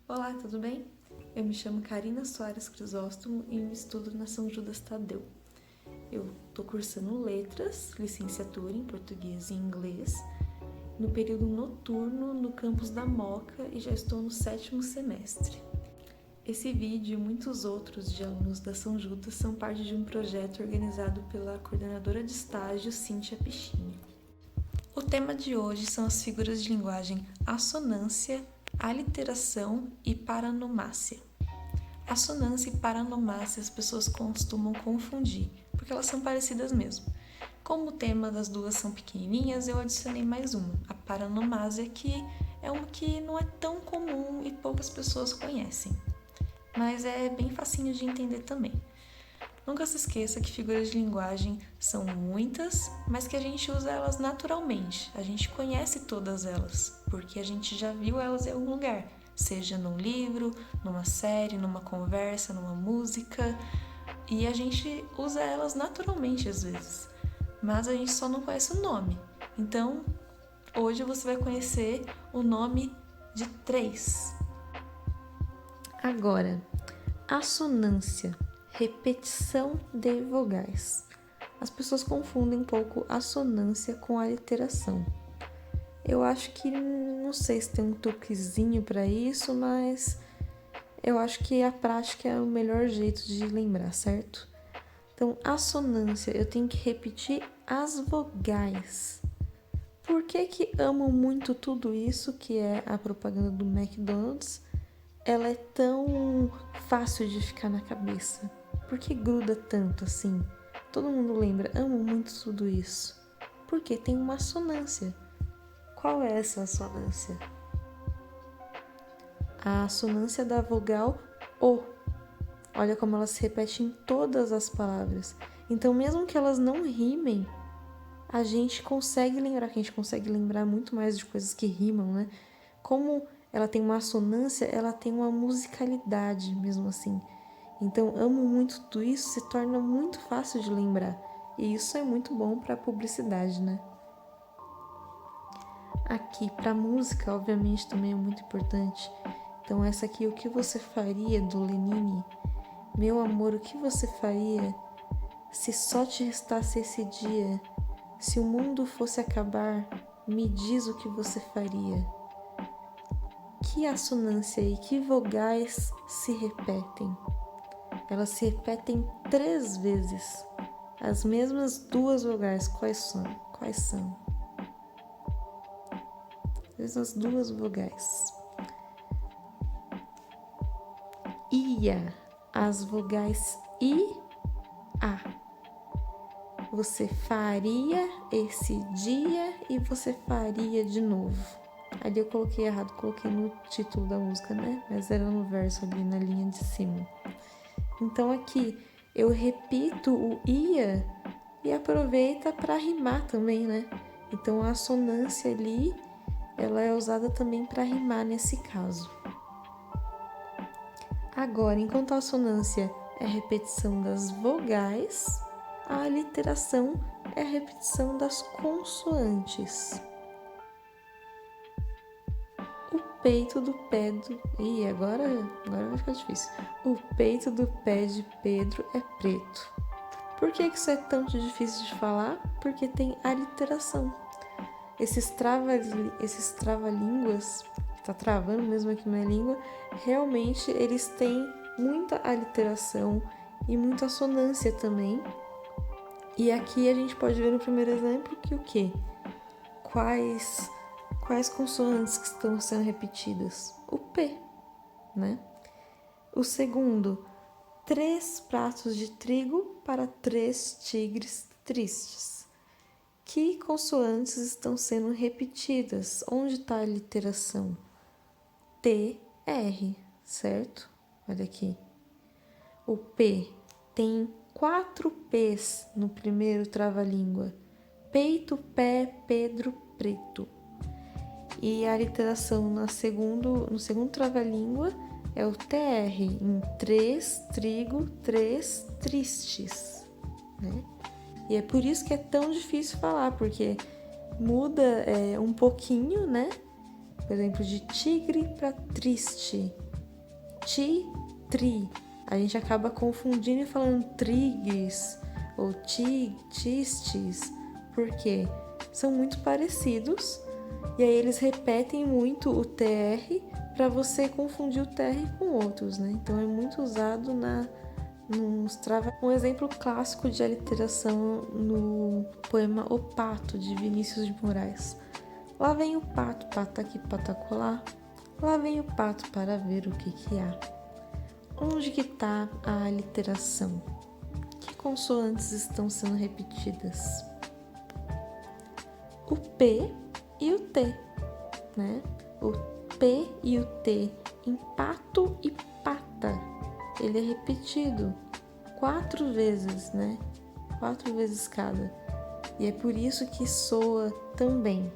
Olá, tudo bem? Eu me chamo Karina Soares Crisóstomo e me estudo na São Judas Tadeu. Eu estou cursando Letras, licenciatura em Português e Inglês, no período noturno no campus da Moca e já estou no 7º semestre. Esse vídeo e muitos outros de alunos da São Judas são parte de um projeto organizado pela coordenadora de estágio, Cíntia Pichini. O tema de hoje são as figuras de linguagem assonância, aliteração e paranomácia. Assonância e paranomácia as pessoas costumam confundir, porque elas são parecidas mesmo. Como o tema das duas são pequenininhas, eu adicionei mais uma, a paranomásia, que é uma que não é tão comum e poucas pessoas conhecem, mas é bem facinho de entender também. Nunca se esqueça que figuras de linguagem são muitas, mas que a gente usa elas naturalmente. A gente conhece todas elas, porque a gente já viu elas em algum lugar, seja num livro, numa série, numa conversa, numa música, e a gente usa elas naturalmente às vezes, mas a gente só não conhece o nome. Então, hoje você vai conhecer o nome de 3. Agora, assonância. Repetição de vogais. As pessoas confundem um pouco assonância com aliteração. Eu acho que, não sei se tem um truquezinho para isso, mas eu acho que a prática é o melhor jeito de lembrar, certo? Então, assonância, eu tenho que repetir as vogais. Por que amo muito tudo isso, que é a propaganda do McDonald's? Ela é tão fácil de ficar na cabeça. Por que gruda tanto assim? Todo mundo lembra, amo muito tudo isso. Porque tem uma assonância. Qual é essa assonância? A assonância da vogal O. Olha como ela se repete em todas as palavras. Então, mesmo que elas não rimem, a gente consegue lembrar muito mais de coisas que rimam, né? Como ela tem uma assonância, ela tem uma musicalidade mesmo assim. Então, amo muito tudo isso, se torna muito fácil de lembrar. E isso é muito bom para a publicidade, né? Aqui, para música, obviamente, também é muito importante. Então, essa aqui, o que você faria, do Lenine? Meu amor, o que você faria se só te restasse esse dia? Se o mundo fosse acabar, me diz o que você faria. Que assonância e que vogais se repetem? Elas se repetem 3 vezes. As mesmas 2 vogais, quais são? Essas 2 vogais. Ia, as vogais I, A. Você faria esse dia e você faria de novo. Ali eu coloquei errado, coloquei no título da música, né? Mas era no verso ali na linha de cima. Então aqui eu repito o ia e aproveita para rimar também, né? Então a assonância ali, ela é usada também para rimar nesse caso. Agora, enquanto a assonância é a repetição das vogais, a aliteração é a repetição das consoantes. O peito do pé do... Ih, agora vai ficar difícil. O peito do pé de Pedro é preto. Por que isso é tão difícil de falar? Porque tem aliteração. Esses trava-línguas, que tá travando mesmo aqui na língua, realmente eles têm muita aliteração e muita assonância também. E aqui a gente pode ver no primeiro exemplo que o quê? Quais consoantes que estão sendo repetidas? O P, né? O segundo, 3 pratos de trigo para 3 tigres tristes. Que consoantes estão sendo repetidas? Onde está a literação? T, R, certo? Olha aqui. O P tem 4 P's no primeiro trava-língua. Peito, pé, Pedro, preto. E a literação no segundo trava-língua é o TR, em 3 trigo, 3 tristes, né? E é por isso que é tão difícil falar, porque muda um pouquinho, né? Por exemplo, de tigre para triste. tri. A gente acaba confundindo e falando trigres ou tistes. Por quê? São muito parecidos e aí eles repetem muito o TR para você confundir o TR com outros, né? Então é muito usado nos trava. Um exemplo clássico de aliteração no poema O Pato, de Vinícius de Moraes. Lá vem o pato, pato aqui, pato acolá. Lá vem o pato para ver o que há. Onde que está a aliteração? Que consoantes estão sendo repetidas? O P e o T, né? O P e o T em pato e pata, ele é repetido 4 vezes, né? 4 vezes cada. E é por isso que soa tão bem.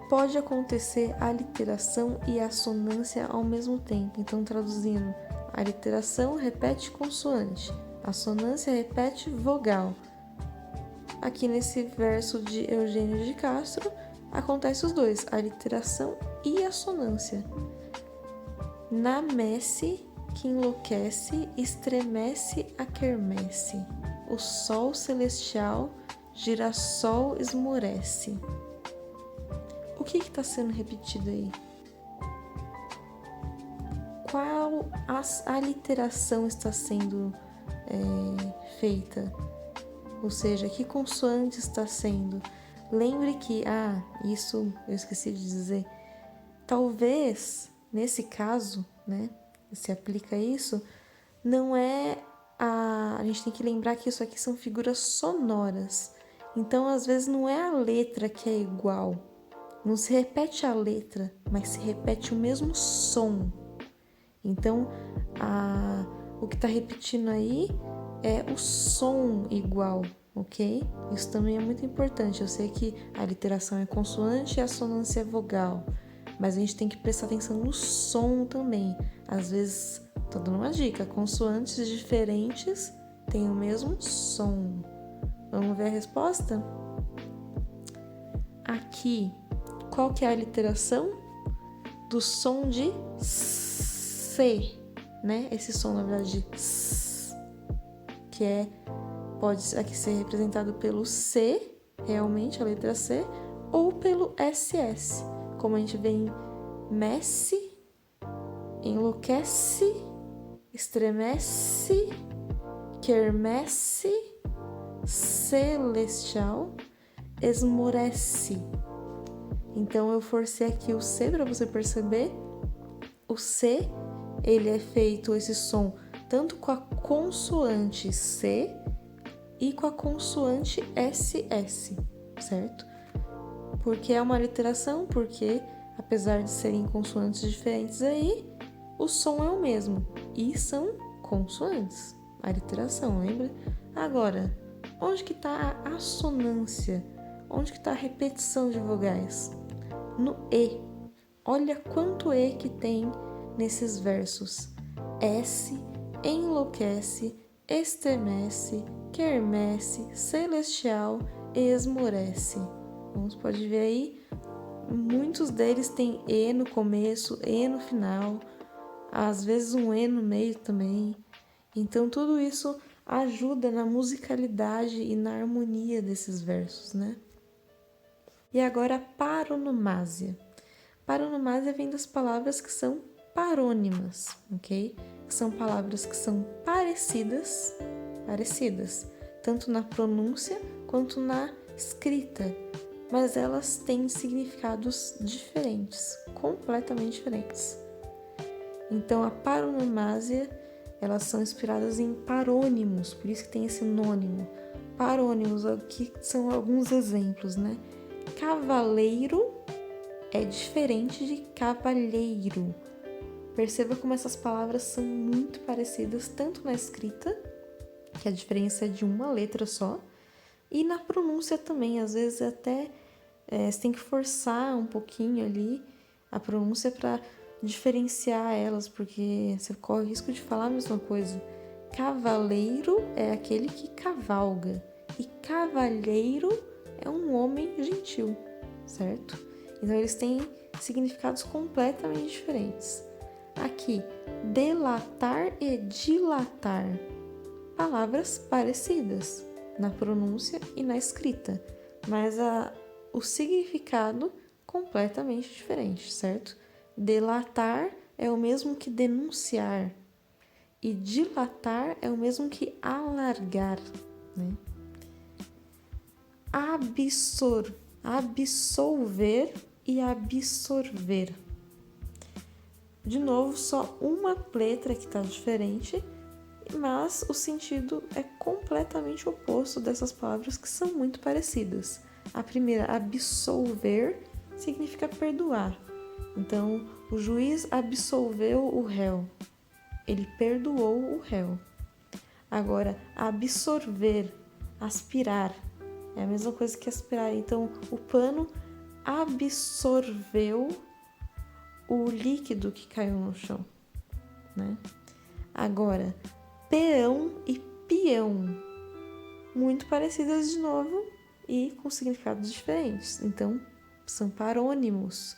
Pode acontecer a aliteração e a assonância ao mesmo tempo. Então, traduzindo, a aliteração repete consoante, a assonância repete vogal. Aqui nesse verso de Eugênio de Castro, acontece os dois, a aliteração e a assonância. Na messe que enlouquece, estremece a quermesse. O sol celestial, girassol esmorece. O que está sendo repetido aí? Qual aliteração está sendo feita? Ou seja, que consoante está sendo? Lembre que, isso eu esqueci de dizer, talvez, nesse caso, né, se aplica isso, não é a gente tem que lembrar que isso aqui são figuras sonoras. Então, às vezes, não é a letra que é igual. Não se repete a letra, mas se repete o mesmo som. Então, o que está repetindo aí é o som igual, ok? Isso também é muito importante. Eu sei que a aliteração é consoante e a assonância é vogal, mas a gente tem que prestar atenção no som também. Às vezes, tô dando uma dica, consoantes diferentes têm o mesmo som. Vamos ver a resposta? Aqui, qual que é a aliteração? Do som de C, né? Esse som, na verdade, de S, que pode aqui ser representado pelo C, realmente, a letra C, ou pelo SS, como a gente vê em messe, enlouquece, estremece, quermesse, celestial, esmorece. Então eu forcei aqui o C para você perceber. O C, ele é feito esse som tanto com a consoante C e com a consoante SS, certo? Porque é uma aliteração, porque apesar de serem consoantes diferentes aí, o som é o mesmo e são consoantes. A aliteração, lembra? Agora, onde que está a assonância? Onde que está a repetição de vogais? No E. Olha quanto E que tem nesses versos. S, enlouquece, estremece, quermesse, celestial, esmorece. Vamos, pode ver aí, muitos deles têm E no começo, E no final, às vezes um E no meio também. Então tudo isso ajuda na musicalidade e na harmonia desses versos, né? E agora a paronomásia. Paronomásia vem das palavras que são parônimas, ok? Que são palavras que são parecidas, tanto na pronúncia quanto na escrita, mas elas têm significados diferentes, completamente diferentes. Então a paronomásia, elas são inspiradas em parônimos, por isso que tem esse nônimo. Parônimos, aqui são alguns exemplos, né? Cavaleiro é diferente de cavalheiro. Perceba como essas palavras são muito parecidas, tanto na escrita, que a diferença é de uma letra só, e na pronúncia também. Às vezes até você tem que forçar um pouquinho ali a pronúncia para diferenciar elas, porque você corre o risco de falar a mesma coisa. Cavaleiro é aquele que cavalga, e cavalheiro é um homem gentil, certo? Então eles têm significados completamente diferentes. Aqui, delatar e dilatar, palavras parecidas na pronúncia e na escrita, mas o significado completamente diferente, certo? Delatar é o mesmo que denunciar e dilatar é o mesmo que alargar, né? Absolver e absorver. De novo, só uma letra que está diferente, mas o sentido é completamente oposto dessas palavras que são muito parecidas. A primeira, absolver, significa perdoar. Então, o juiz absolveu o réu. Ele perdoou o réu. Agora, absorver, aspirar, é a mesma coisa que aspirar. Então, o pano absorveu o líquido que caiu no chão, né? Agora, peão e peão, muito parecidas de novo e com significados diferentes. Então, são parônimos.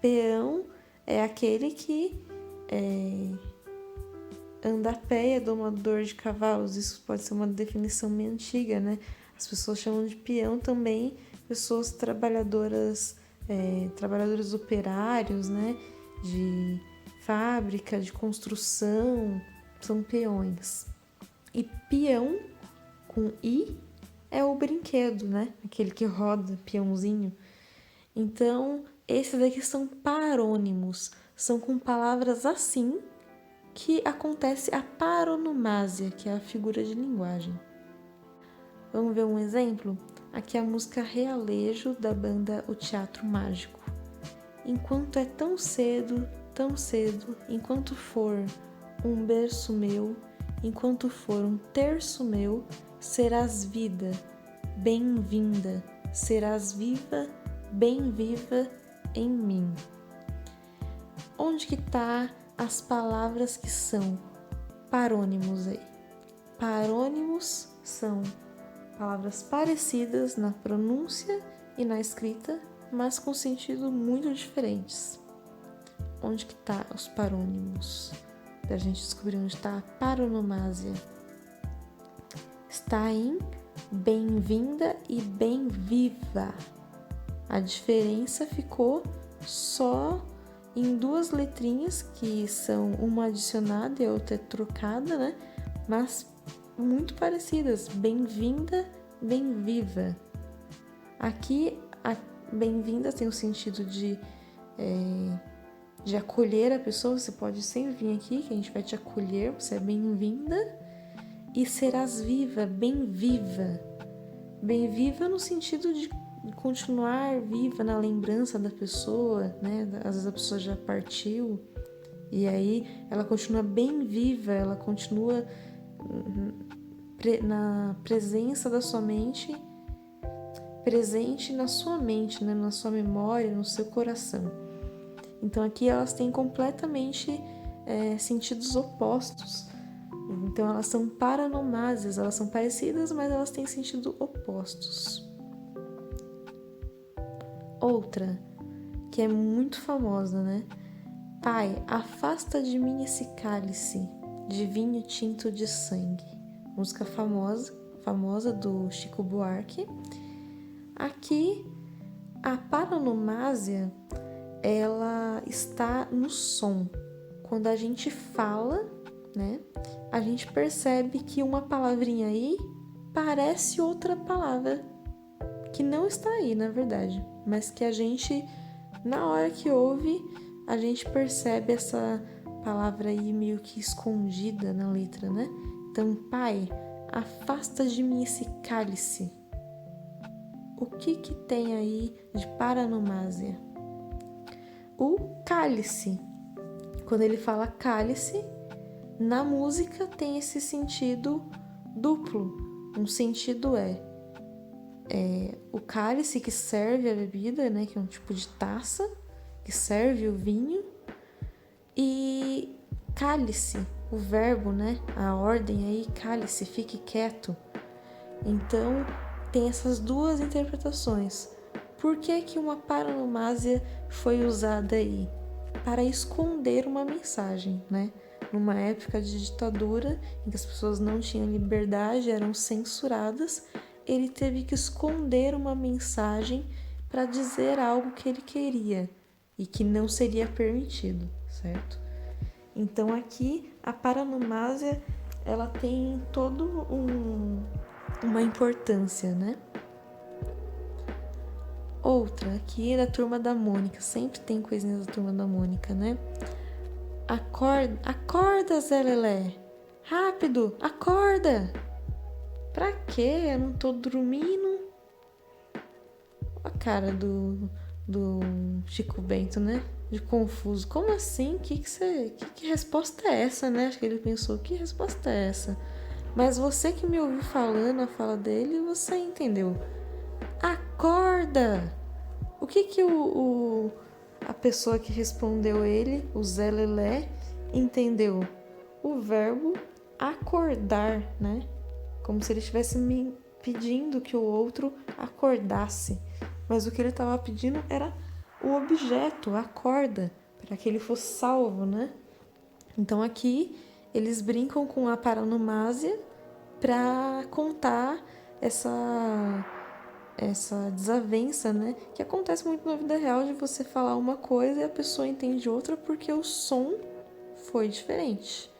Peão é aquele que anda a pé, é domador de cavalos. Isso pode ser uma definição meio antiga, né? As pessoas chamam de peão também pessoas trabalhadores operários, né? De fábrica, de construção, são peões. E peão, com i, é o brinquedo, né? Aquele que roda, peãozinho. Então, esses daqui são parônimos, são com palavras assim que acontece a paronomásia, que é a figura de linguagem. Vamos ver um exemplo? Aqui é a música Realejo, da banda O Teatro Mágico. Enquanto é tão cedo, enquanto for um berço meu, enquanto for um terço meu, serás vida, bem-vinda, serás viva, bem viva em mim. Onde que tá as palavras que são parônimos aí? Parônimos são palavras parecidas na pronúncia e na escrita, mas com sentido muito diferentes. Onde que tá os parônimos? Pra gente descobrir onde está a paronomásia. Está em bem-vinda e bem-viva. A diferença ficou só em duas letrinhas, que são uma adicionada e a outra trocada, né? Mas muito parecidas. Bem-vinda, bem-viva. Aqui, a bem-vinda tem o sentido de acolher a pessoa. Você pode sempre vir aqui, que a gente vai te acolher. Você é bem-vinda. E serás viva, bem-viva. Bem-viva no sentido de continuar viva na lembrança da pessoa, né? Às vezes a pessoa já partiu e aí ela continua bem viva, ela continua na presença da sua mente, presente na sua mente, né? Na sua memória, no seu coração. Então aqui elas têm completamente sentidos opostos. Então elas são paronomásias, elas são parecidas, mas elas têm sentido opostos. Outra, que é muito famosa, né? Pai, afasta de mim esse cálice de vinho tinto de sangue. Música famosa do Chico Buarque. Aqui, a paronomásia, ela está no som. Quando a gente fala, né? A gente percebe que uma palavrinha aí parece outra palavra que não está aí, na verdade, mas que a gente, na hora que ouve, a gente percebe essa palavra aí meio que escondida na letra, né? Então, pai, afasta de mim esse cálice. O que tem aí de paronomásia? O cálice. Quando ele fala cálice, na música tem esse sentido duplo. Um sentido o cálice que serve a bebida, né, que é um tipo de taça que serve o vinho, e cálice, o verbo, né, a ordem aí, cálice, fique quieto. Então tem essas duas interpretações. Por que que uma paronomásia foi usada aí? Para esconder uma mensagem, né? Numa época de ditadura, em que as pessoas não tinham liberdade, eram censuradas, ele teve que esconder uma mensagem para dizer algo que ele queria e que não seria permitido, certo? Então aqui a paronomásia ela tem todo uma importância, né? Outra aqui é da Turma da Mônica, sempre tem coisinhas da Turma da Mônica, né? Acorda, Zé Lelé! Rápido, acorda! Pra quê? Eu não tô dormindo. A cara do Chico Bento, né? De confuso. Como assim? Que resposta é essa, né? Acho que ele pensou, que resposta é essa? Mas você que me ouviu falando a fala dele, você entendeu. Acorda! O que a pessoa que respondeu ele, o Zé Lelé, entendeu? O verbo acordar, né? Como se ele estivesse me pedindo que o outro acordasse. Mas o que ele estava pedindo era o objeto, a corda, para que ele fosse salvo, né? Então aqui eles brincam com a paronomásia para contar essa desavença, né? Que acontece muito na vida real de você falar uma coisa e a pessoa entende outra porque o som foi diferente.